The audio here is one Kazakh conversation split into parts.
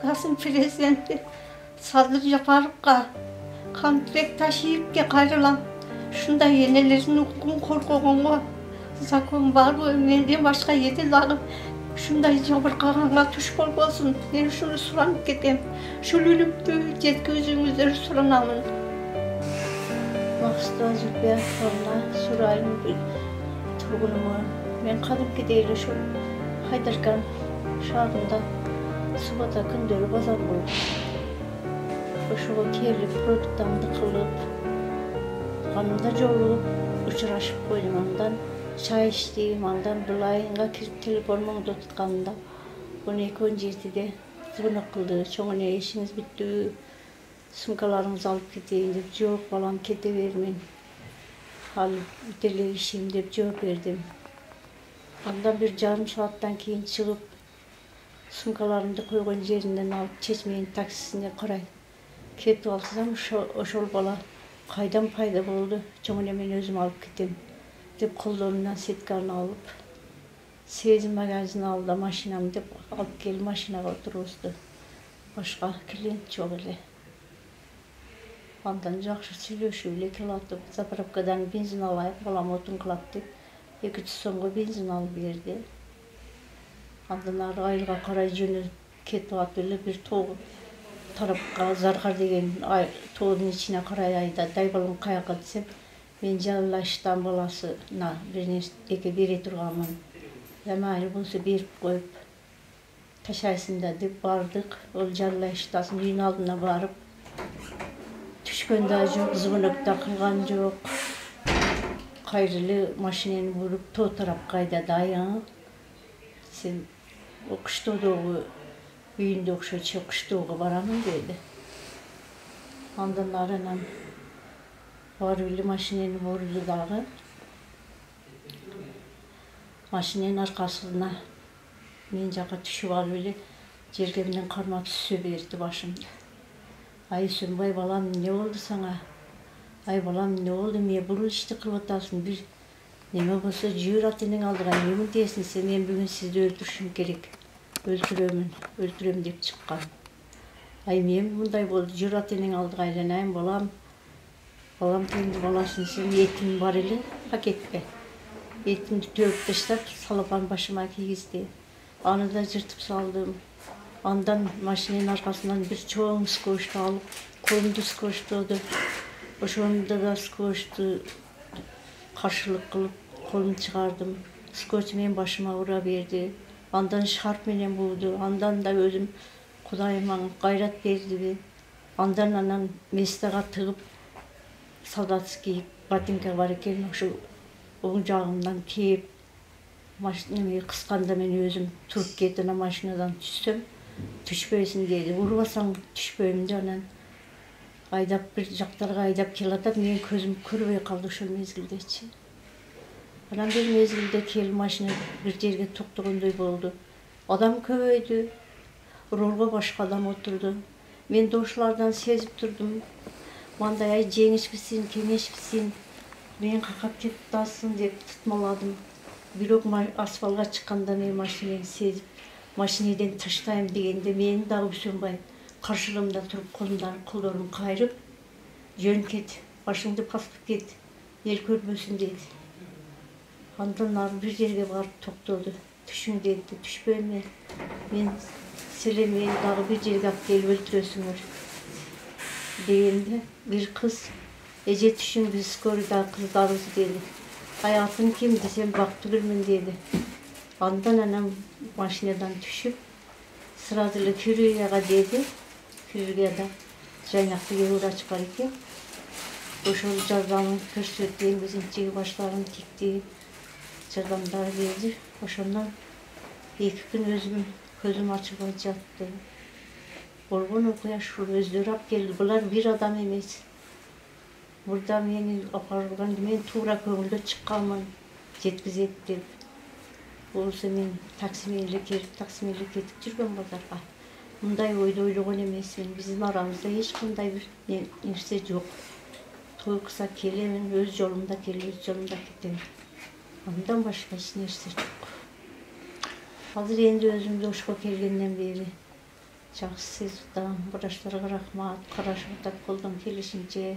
Respublikasının prezidenti Sadır Japarovga kontrakt taşıyıpke kayrılan şunda yenelerin hukukun korkuğunga zakon var bu menden başka yedi dağım şunday jabırkağanга tuş bolbosun. Ben şunu suranıp ketem. Şul ölümdü jetkizingizleri suranamın. Maqsud Zülbiyevna Surayın bir turgunuma. Ben kadimki değil şu Haydarkan şahında Subata gündörü bazar boldu. Oşuğa kelip produktamды kılıp kanımda jolup uçuraşıp koydum ondan. Çay içtiğim andan bulayınga kirip telefonumu tutkanında 12-17'de zıvını kıldı. Çoğuna işiniz bitti. Sumkalarınızı alıp gideyim deyip cevap balam ketevermeyin. Hal biterler işim deyip cevap verdim. Ondan bir yarım saatten keyin çıkıp sumkalarımды koygan jerinden alıp Çeçmeyin taksisine qaray ketip alsam oşol bala kaydan payda boldu. Çoğuna men özüm alıp ketem deyip kollarından setkarını alıp sezim magazini aldı maşinamı deyip alıp gelip maşinaga oturuzdu. Başka klient çok ele. Ondan жақсы сөйлешіп эле келатып, заправкадан бензин алайық, балам отун кылат деп 200 сомго бензин алып берди. Андан ары айылга карай жөнөп кетип атып эле бир тоо тарапка Заргар деген тоонун ичине карай айда дайбалым каяка десем, мен жалаштан баласына бир нерсе бере турганмын. Mayli болсо берип коюп ташайсың да деп бардык. Ол жалаштасын үйүнүн алдына барып Düşkön da yok, zıvınık da kılgan yok. Kayrılı maşineni vurup to taraf kayda dayan. Sen o kıştoğu büyünde okşa çok kıştoğu varamın dedi. Ondan aranan varılı maşineni vurdu dağı. Maşinenin arkasına men jaka düşüp alıp ele jergemden karma түсө berdi başımda. Ay Sönbay balam ne oldu sana? Ay balam ne oldu? Men bul işti kılıp atasın bir neme bolsa jür atening aldıga nemin desin sen men bugün sizdi öldürüşüm gerek. Öldürem dep çıkkan. Ay men bunday boldu jür atening aldıga aylanayım balam. Balam kendi balasın sen yetim var ele paketke. Yetimdi töküp taşlap salapan başıma kiygizdi. Anı da jırtıp saldım. Ondan maşinenin arkasından bir çoğun skoçtu alıp, kolumdu skoçtu. Oşonda da skoçtu, karşılık kılıp kolumu çıkardım. Skoç men başıma vura berdi. Ondan şarp menen buldu. Ondan da özüm Kudayıma gayrat berdi. Ondan anan mesdaga tığıp, soldatski batinka var eken, şu oğun jağımdan kiyip, maşinemi kıskanda men özüm turup ketdim maşinadan düşsem. Düşpeysin dedi. Vurbasan düşpeyim de anan aydap bir jaktarga aydap kelatap men közüm körбөй kaldı ошол mezgildeçi. Anan bir mezgilde kel maşina bir жерге toktogondой boldu. Adam köböydü. Rolga başka adam oturdu. Men de ошолардан sezip turdum. Manday ay жеңишписиң, кеңешписиң, men kakap ketip атасың деп tutmaladım. Бирок асфалга чыкканда мен машинени sezip maşineden taştayım degende meni da Sönbay karşılığımda turup kollarımı kayırıp jön ket, başыңды paspıp ket, el körmösün dedi. Ondan ары bir жерге barıp toktodu. Düşün dedi, düşpeyim men selemeyin dağı bir жерге alып kelip öldürösүңөр degende bir kız Ece düşün biz skoridağı kızlarız dedi. Hayatın kim desem Baktugülmün dedi. Ondan anam maşinadan düşüp sıradılı Kürüyaga dedi. Kürüyada Jaynaklı yavura çıkar eken. Oşol jardamın körsettiğim bizimçeki başlarını tikti. Jardamlar verdi. Oşondan 2 gün özüm közüm açıp jattı. Bolgon okuya şul özleri ap geldi. Bular bir adam emes. Burada meni aparılgan men tuğra köngülde çıkkanmın jetkizet dep. Bolsa men taksimeyle ketip жүргөн bazarga. Bunday oyda oylogon emasmин. Bizim aramızda hiç bunday bir nerse yok. Toy kısa kelemin, öz yolumda ketem. Ondan başka hiç nerse yok. Hazır endi özümde oşko kelgenden beri Жақсы сездім, врачтарға рахмат, қарашығытап қолдан келішінше.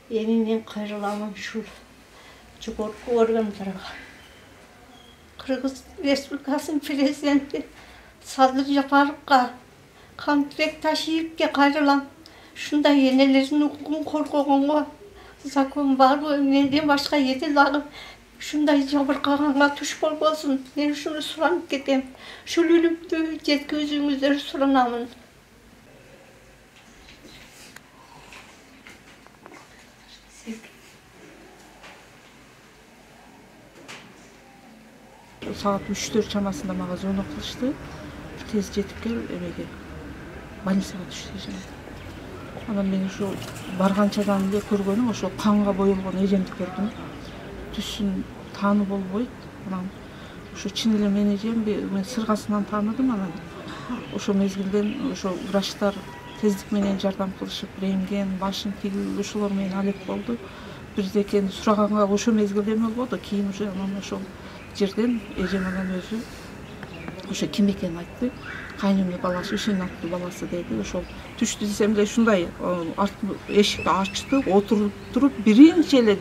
Енінен қайрыламын шул жүгорку органдарға. Қырғыз Республикасының президенті Садыр Жапаровқа, Қамтыбек Ташиевке қайрылам. Шундай енелердің укугун коргогонго закон барбы? Менден башка едел дагы шундай жабыркаганга туш болбосун. Мен ушуну суранып кетем. Ушул өлүмдү жеткизүүңүздөрү суранамын. Saat 3-4 çamasında mağa звонок кылышты. Tez жетип кел эмеге. Больницага түш дешем. Анан мен ушу барганчадан эле көргөнүм ошо канга боелгон эжемди көрдүм. Түсүн таанып болбойт. Анан ушу чын эле мен эжемби, мен сыргасынан тааныдым. Анан ошо мезгилден ошо врачтар тездик менен жардам кылышып, рентген, башын тигип ошолор менен алек болду. Бирдекени сураганга ошо мезгилде эме болду. Кийин уже анан ошол жерден эжем анан өзү ошо ким экенин айтты. Кайнымдын баласы, Ишен аттуу баласы деди. Ошол түштү десем эле ушундай эшикти ачты, отуруп туруп биринчи эле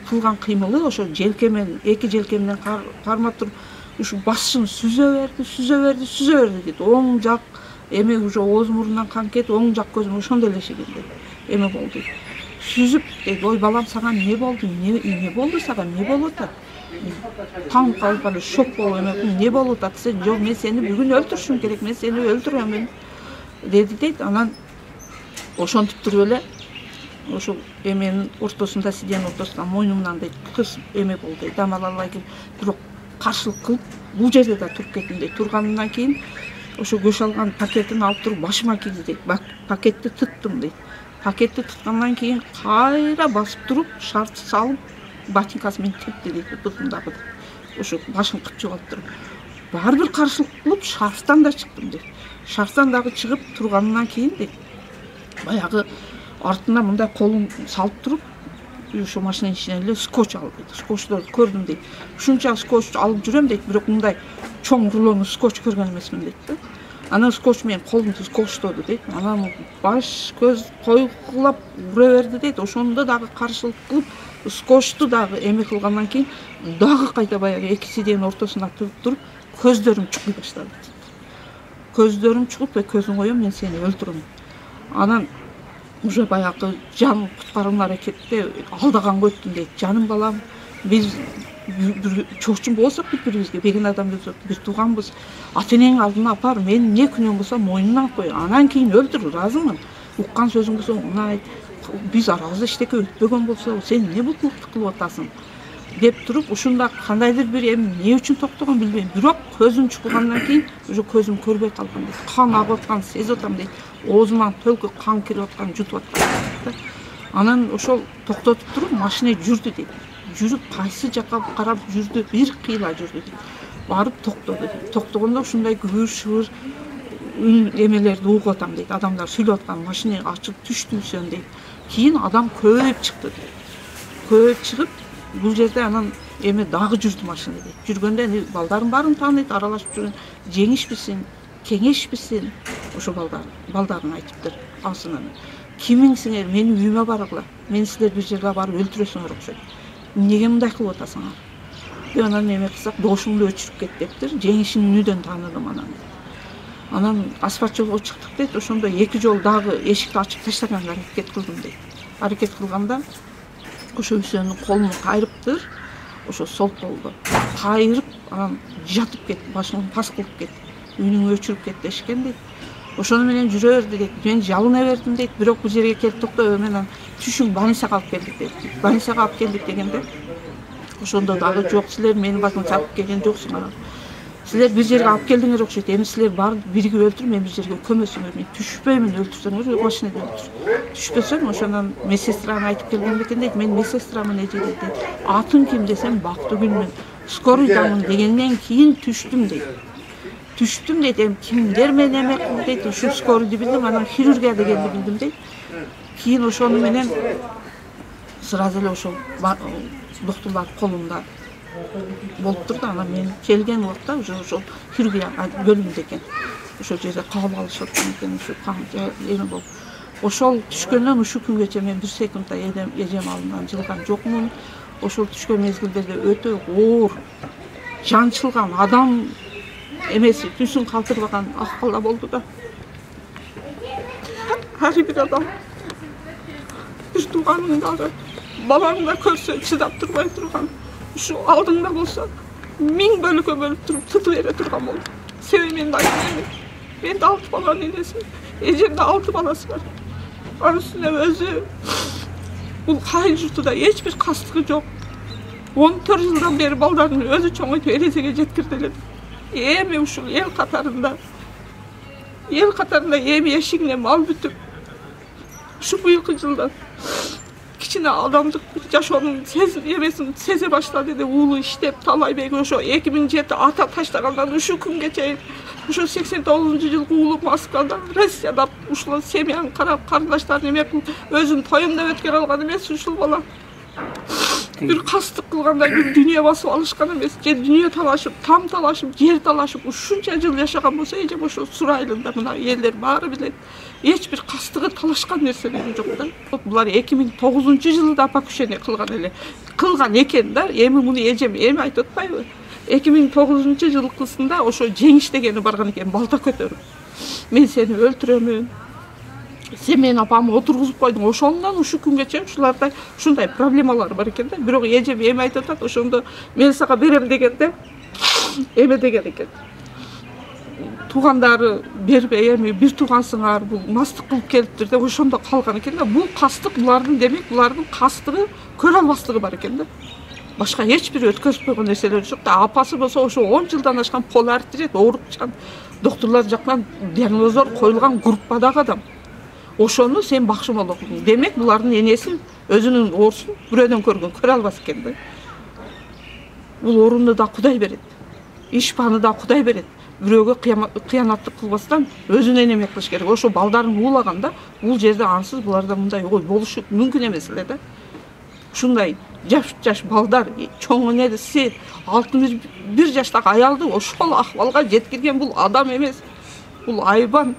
кылган кыймылы ошо желкемен, эки желке менен кармап туруп ушу башын сүзө берди дейт. Оң жак эме уже ооз мурундан кан кетип, оң жак көзүм ошондой эле шекилде эме болду. Сүзүп дейт, ой балам сага эмне болду? Эмне болду сага? Эмне болуп атат? Таң калып эле шок болуп эме эмне болуп атат десем, жок мен сени бүгүн өлтүрүшүм керек, мен сени өлтүрөмүн деди дейт. Анан ошентип туруп эле ошо эменин ортосунда, сиденин ортосунда мойнумдан дейт кыз эме болду дейт. Амалалай келип бирок каршылык кылып бул жерде да туруп кеттим дейт. Тургандан кийин ошо көч алган пакетин алып туруп башыма кийди дейт. Пакетти туттум дейт. Пакетти туткандан кийин кайра басып туруп шарт салып ботинкасы менен тепти дейт. Бутундагы ошо башын кытчып алып туруп баары бир каршылык кылып шарфтан да чыктым дейт. Шарфтан дагы чыгып тургандан кийин дейт баягы артына мындай колун салып туруп ошо машинанын ичинен эле скотч алып дейт. Скотчторду көрдүм дейт. Ушунча скотч алып жүрөм дейт, бирок мындай чоң рулону скотч көргөн эмесмин дейт. Анан скотч менен колумду скотчтоду дейт. Анан баш көз койгулап ура берди дейт. Ошондо дагы каршылык кылып скотчту дагы эме кылгандан кийин дагы кайта баягы эки сиденин ортосуна туруп көздөрүм чукуй баштады. Көздөрүм чугуп, көзүң коем, мен сени өлтүрөм. Анан уже баягы жан куткаруу аракетте алдаган өттүм дейт. Жаным балам, биз бир чоочун болсок бири-бирибизге, беген адамбыз, бир тууганбыз. Ата энеңдин алдына апар, мен эмне күнөөм болсо мойнуна алып кой. Анан кийин өлтүр, ыраазымын. Уккан сөзүң болсо муну айт. Биз арабызда эчтеке өтпөгөн болсо, сен эмне бутулукту кылып атасың? Деп туруп, ушунда кандайдыр бир эми эмне үчүн токтогон билбейм. Бирок көзүм чукугандан кийин уже көзүм көрбөй калган дейт. Кан агып аткан сезип атам дейт. Оозуман төлкө кан кирип аткан, жутуп аткан. Анан ошол токтотуп туруп машина жүрдү дейт. Жүрүп кайсы жакка карап жүрдү, бир кыйла жүрдү дейт. Барып токтоду дейт. Токтогондо ушундай күбүр шыбыр эмелерди угуп атам дейт. Адамдар сүйлөп аткан, машина ачып түштүсөн дейт. Кийин адам көбөйүп чыкты дейт. Көбөйүп чыгып, бул жерде анан эме дагы жүрдү машина дейт. Жүргөндө балдарын баарын тааныйт, аралашып жүргөн. Жеңишписиң, кеңешписиң? Ошо балдарын айтыптыр асынан. Кимиңсиңер, менин үйүмө баргыла. Мен силер бир жерге барып өлтүрөсүңөр окшойт. Эмнеге мындай кылып атасыңар? Деп анан эме кылсак, дошуңду өчүрүп кет дептир. Жеңишин үнүдөн тааныдым анан. Анан асфальт жолго чыктык дейт. Ошондо эки жол дагы эшикти ачып таштаганга аракет кылдым дейт. Аракет кылганда ошо Үсөнүн колун кайрыптыр. Ошо сол колду кайрып, анан жатып кетти, башын пас кылып кетти. Үнүң өчүрүп кетти дешкен дейт. Ошону менен жүрө берди дейт. Мен жалына бердим дейт. Бирок бул жерге келип токтоо, менен түшүң больницага алып келдик дейт. Больницага алып келдик дегенде ошондо дагы жок, силер менин басым чалып келген жоксуңар. Силер бир жерге алып келдиңер окшойт. Эми силер бар бирге өлтүрүп, мен бир жерге көмөсүңөр. Мен түшпөймүн, өлтүрсөңөр машинада өлтүр. Түшпөсөм ошондон медсестраны айтып келген бекен дейт. Мен медсестрамын эже дейт. Атың ким десем, Бактыгүлмүн. Скорыйдамын дегенден кийин түштүм дейт. Түштүм дейт. Эми кимдер менен эме кылды дейт. Ушу скорыйды билдим, анан хирургия дегенди билдим дейт. Кийин ошону менен сразу эле ошол доктурлар колунда болуп турду. Анан мен келген убакта уже ошол хирургия бөлүмүндө экен. ошол жерде кабыл алышат экен, ушу эме болуп. Ошол түшкөндөн ушу күнгөчө мен 1 секундда эжем алдынан жылган жокмун. Ошол түшкөн мезгилдерде өтө оор, жанчылган адам эмеси түсүн калтырбаган акыбалда болду да. Ар бир адам бир тууганын дагы баланы да көрсө чыдап турбай турган, ушу алдыңда болсо 1000 бөлүккө бөлүп туруп тутуп бере турган болду. Себеби мен да 6 баланын энесимин, эжемде 6 баласы бар. Анын үстүнө өзү бул кайын журтуда эч бир кастыгы жок. 14 жылдан бери балдарын өзү чоңойтуп эрезеге жеткирди эле. Эми ушул эл катарында эми эшигине мал бүтүп, ушу быйылкы жылдан кичине адамдык жашоонун эмесин сезе баштады эле. Уулу иштеп, Талайбек ошо 2007 ата таштагандан ушу күнгө чейин, ошо 89-жылкы уулу Москвада, Россияда ушул семьяны карап, карындаштарын эме кылып, өзүн тоюмдап өткөрө алган эмес ушул бала. Бир кастык кылгандай бир дүйнө басып алышкан эмес, же дүйнө талашып, там талашып, жер талашып, ушунча жыл жашаган болсо, эжем ошо Сурайлында мына элдер баары билет. Эч бир кастыгы талашкан нерселери жок да. Булар 2009-жылда покушение кылган экен да. Эми муну эжем эми айтып атпайбы? 2009-жылкысында ошо жеңиш дегени барган экен, балта көтөрүп. Мен сени өлтүрөмүн. Сен менин апамы отургузуп койдуң. Ошондон ушу күнгө чейин ушуларда ушундай проблемалар бар экен да. Бирок эжем эми айтып атат, ошондо мен сага берем дегенде эме деген экен. Туугандары бербей, эми бир туугансыңар, бул мастык кылып келиптир деп ошондо калган экен да. Бул кастык булардын, демек булардын кастыгы көрө албастыгы бар экен да. Башка эч бир өткөрүп койгон нерселери жок да. Апасы болсо ошо 10 жылдан ашкан пол артрит, ооруп чыккан, доктурлар жактан диагноздор коюлган группадагы адам. Ошону сен бакшымол окудуң. Демек булардын энеси өзүнүн оорусун бирөөдөн көрө албас экен да. Бул орунду да Кудай берет. Ишпаны да Кудай берет. Бирөөгө кыянаттык кылбастан өзүнө эме кылыш керек. Ошо балдарын уулаганда бул жерде ансыз буларда мындай ой болушу мүмкүн эмес эле да. Ушундай жаш балдар, чоң энеси 61 жаштагы аялды ошол акыбалга жеткирген бул адам эмес. Бул айбан,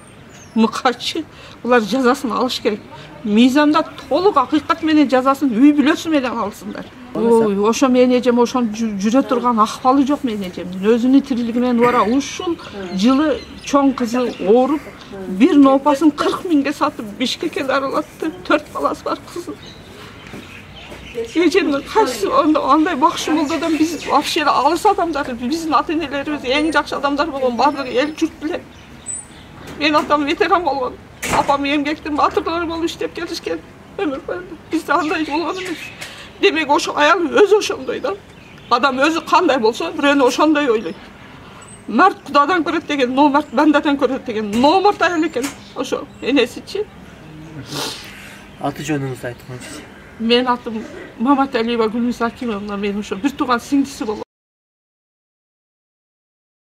мыкачы. Булар жазасын алыш керек. Мыйзамда толук акыйкат менен жазасын үй бүлөсү менен алсындар. Ой, ошо менин эжем ошон жүрө турган акыбалы жок менин эжемдин. Өзүнүн тирилиги менен бара ушул жылы чоң кызы ооруп, бир нопасын 40 миңге сатып Бишкекке дарылатты. 4 баласы бар кызы. Эжемдин кайсы андай бакшымолдодон биз вообще алыс адамдар, биздин ата-энелерибиз эң жакшы адамдар болгон, баардыгы эл журт билет. Менин атам ветеран болгон. Апам эмгектин батырлары болуп иштеп келишкен. Өмүр бою бизде андай болгон эмес. Демек ошо аял өзү ошондой да. Адам өзү кандай болсо, бирөөнү ошондой ойлойт. Март Кудадан көрөт деген, номарт бандадан көрөт деген, номарт аял экен ошо энесичи. Аты жөнүңүздү айткыңызчы. Менин атым Маматалиева Гүлмүз Акимовна, мен ошо бир тууган сиңдиси болом.